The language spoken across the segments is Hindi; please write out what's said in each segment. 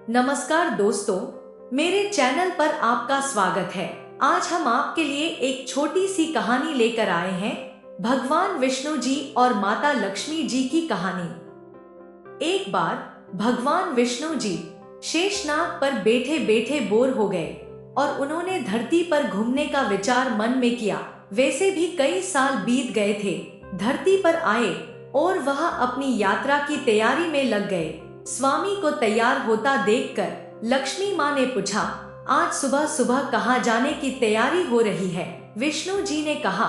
नमस्कार दोस्तों, मेरे चैनल पर आपका स्वागत है। आज हम आपके लिए एक छोटी सी कहानी लेकर आए हैं, भगवान विष्णु जी और माता लक्ष्मी जी की कहानी। एक बार भगवान विष्णु जी शेषनाग पर बैठे बैठे बोर हो गए और उन्होंने धरती पर घूमने का विचार मन में किया। वैसे भी कई साल बीत गए थे, धरती पर आए और वह अपनी यात्रा की तैयारी में लग गए। स्वामी को तैयार होता देखकर लक्ष्मी माँ ने पूछा, आज सुबह सुबह कहाँ जाने की तैयारी हो रही है? विष्णु जी ने कहा,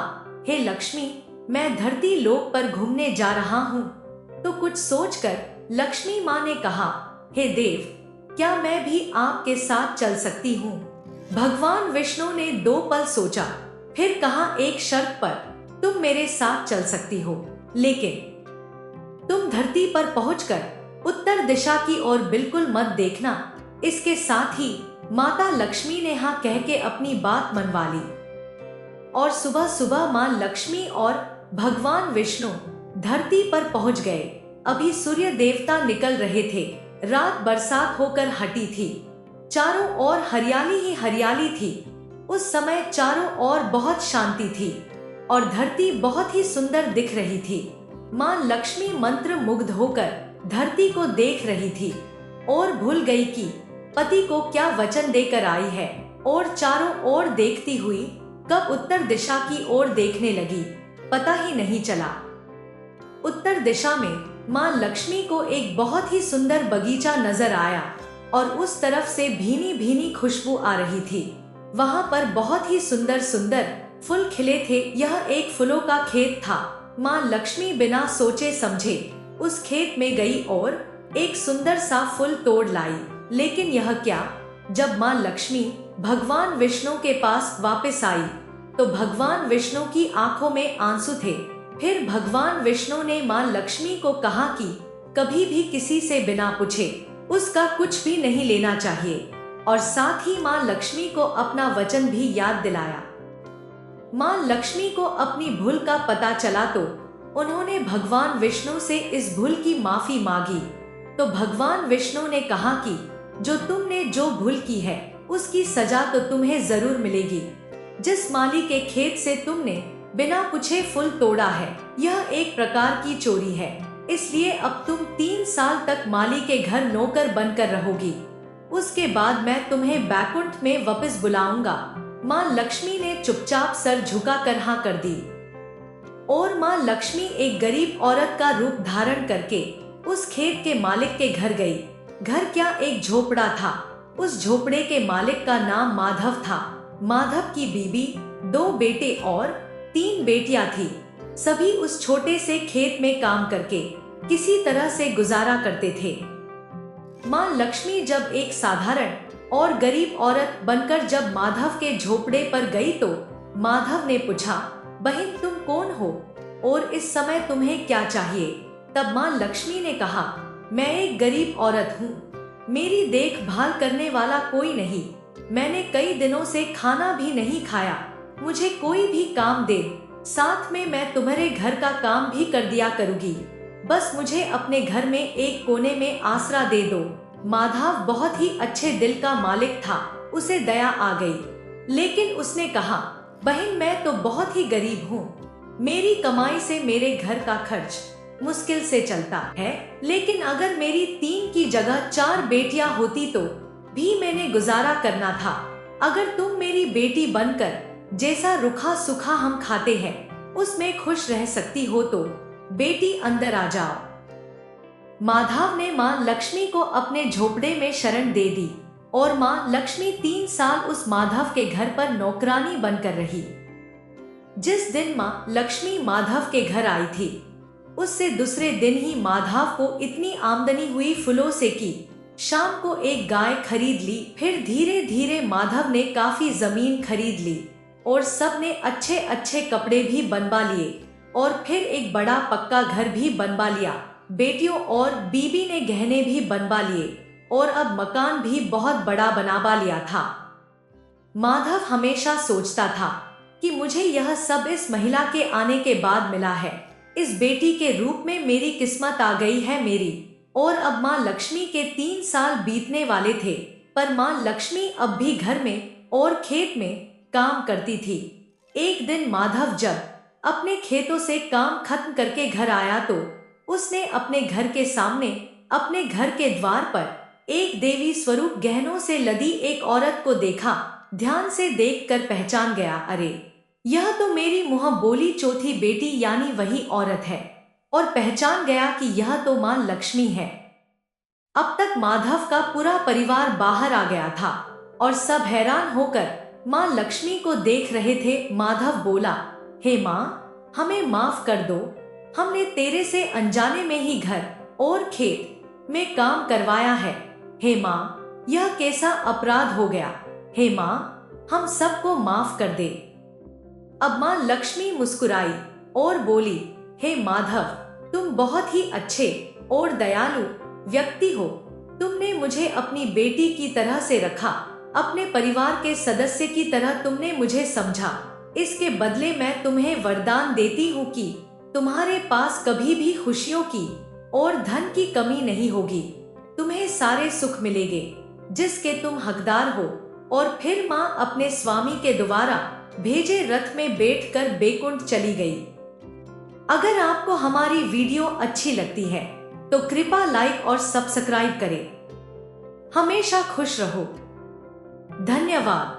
हे लक्ष्मी, मैं धरती लोक पर घूमने जा रहा हूँ। तो कुछ सोचकर लक्ष्मी माँ ने कहा, हे देव, क्या मैं भी आपके साथ चल सकती हूँ? भगवान विष्णु ने 2 पल सोचा, फिर कहा, एक शर्त पर तुम मेरे साथ चल सकती हो, लेकिन तुम धरती पर पहुंचकर उत्तर दिशा की ओर बिल्कुल मत देखना। इसके साथ ही माता लक्ष्मी ने हाँ कह के अपनी बात मनवा ली। और सुबह सुबह माँ लक्ष्मी और भगवान विष्णु धरती पर पहुंच गए। अभी सूर्य देवता निकल रहे थे, रात बरसात होकर हटी थी, चारों ओर हरियाली ही हरियाली थी। उस समय चारों ओर बहुत शांति थी और धरती बहुत ही सुंदर दिख रही थी। माँ लक्ष्मी मंत्र मुग्ध होकर धरती को देख रही थी और भूल गई कि पति को क्या वचन देकर आई है, और चारों ओर देखती हुई कब उत्तर दिशा की ओर देखने लगी, पता ही नहीं चला। उत्तर दिशा में माँ लक्ष्मी को एक बहुत ही सुंदर बगीचा नजर आया और उस तरफ से भीनी भीनी खुशबू आ रही थी। वहां पर बहुत ही सुंदर सुंदर फूल खिले थे। यह एक फूलों का खेत था। माँ लक्ष्मी बिना सोचे समझे उस खेत में गई और एक सुंदर सा फूल तोड़ लाई। लेकिन यह क्या, जब माँ लक्ष्मी भगवान विष्णु के पास वापस आई तो भगवान विष्णु की आंखों में आंसू थे। फिर भगवान विष्णु ने माँ लक्ष्मी को कहा कि कभी भी किसी से बिना पूछे उसका कुछ भी नहीं लेना चाहिए, और साथ ही माँ लक्ष्मी को अपना वचन भी याद दिलाया। माँ लक्ष्मी को अपनी भूल का पता चला तो उन्होंने भगवान विष्णु से इस भूल की माफी मांगी। तो भगवान विष्णु ने कहा कि जो तुमने जो भूल की है उसकी सजा तो तुम्हें जरूर मिलेगी। जिस माली के खेत से तुमने बिना पूछे फूल तोड़ा है, यह एक प्रकार की चोरी है, इसलिए अब तुम 3 साल तक माली के घर नौकर बनकर रहोगी। उसके बाद मैं तुम्हें बैकुंठ में वापस बुलाऊंगा। माँ लक्ष्मी ने चुपचाप सर झुका कर हाँ कर दी और माँ लक्ष्मी एक गरीब औरत का रूप धारण करके उस खेत के मालिक के घर गई। घर क्या, एक झोपड़ा था। उस झोपड़े के मालिक का नाम माधव था। माधव की बीबी, 2 बेटे और 3 बेटियां थी। सभी उस छोटे से खेत में काम करके किसी तरह से गुजारा करते थे। माँ लक्ष्मी जब एक साधारण और गरीब औरत बनकर जब माधव के झोपड़े पर गई तो माधव ने पूछा, बहन तुम कौन हो और इस समय तुम्हें क्या चाहिए? तब माँ लक्ष्मी ने कहा, मैं एक गरीब औरत हूँ, मेरी देखभाल करने वाला कोई नहीं, मैंने कई दिनों से खाना भी नहीं खाया, मुझे कोई भी काम दे, साथ में मैं तुम्हारे घर का काम भी कर दिया करूँगी, बस मुझे अपने घर में एक कोने में आसरा दे दो। माधव बहुत ही अच्छे दिल का मालिक था, उसे दया आ गई, लेकिन उसने कहा, बहन मैं तो बहुत ही गरीब हूँ, मेरी कमाई से मेरे घर का खर्च मुश्किल से चलता है, लेकिन अगर मेरी 3 की जगह 4 बेटियां होती तो भी मैंने गुजारा करना था। अगर तुम मेरी बेटी बनकर जैसा रूखा सूखा हम खाते हैं उसमें खुश रह सकती हो तो बेटी अंदर आ जाओ। माधव ने माँ लक्ष्मी को अपने झोपड़े में शरण दे दी और माँ लक्ष्मी 3 साल उस माधव के घर पर नौकरानी बनकर रही। जिस दिन माँ लक्ष्मी माधव के घर आई थी उससे दूसरे दिन ही माधव को इतनी आमदनी हुई फूलों से कि शाम को एक गाय खरीद ली। फिर धीरे धीरे माधव ने काफी जमीन खरीद ली और सब ने अच्छे अच्छे कपड़े भी बनवा लिए और फिर एक बड़ा पक्का घर भी बनवा लिया। बेटियों और बीबी ने गहने भी बनवा लिए और अब मकान भी बहुत बड़ा बनवा लिया था। माधव हमेशा सोचता था कि मुझे यह सब इस महिला के आने के बाद मिला है, इस बेटी के रूप में मेरी किस्मत आ गई है मेरी, और अब माँ लक्ष्मी के 3 साल बीतने वाले थे, पर माँ लक्ष्मी अब भी घर में और खेत में काम करती थी। एक दिन माधव जब अपने खेतों से काम खत्म करके घर आया तो उसने अपने घर के सामने, अपने घर के द्वार पर एक देवी स्वरूप गहनों से लदी एक औरत को देखा। ध्यान से देखकर पहचान गया, अरे यह तो मेरी मुँह बोली चौथी बेटी यानी वही औरत है। और पहचान गया कि यह तो माँ लक्ष्मी है। अब तक माधव का पूरा परिवार बाहर आ गया था और सब हैरान होकर माँ लक्ष्मी को देख रहे थे। माधव बोला, हे माँ, हमें माफ कर दो, हमने तेरे से अनजाने में ही घर और खेत में काम करवाया है। हे माँ, यह कैसा अपराध हो गया। हे माँ, हम सबको माफ कर दे। अब माँ लक्ष्मी मुस्कुराई और बोली, हे माधव, तुम बहुत ही अच्छे और दयालु व्यक्ति हो। तुमने मुझे अपनी बेटी की तरह से रखा, अपने परिवार के सदस्य की तरह तुमने मुझे समझा। इसके बदले मैं तुम्हें वरदान देती हूँ कि तुम्हारे पास कभी भी खुशियों की और धन की कमी नहीं होगी। तुम्हें सारे सुख मिलेंगे जिसके तुम हकदार हो। और फिर माँ अपने स्वामी के द्वारा भेजे रथ में बैठकर बैकुंठ चली गई। अगर आपको हमारी वीडियो अच्छी लगती है तो कृपया लाइक और सब्सक्राइब करें। हमेशा खुश रहो। धन्यवाद।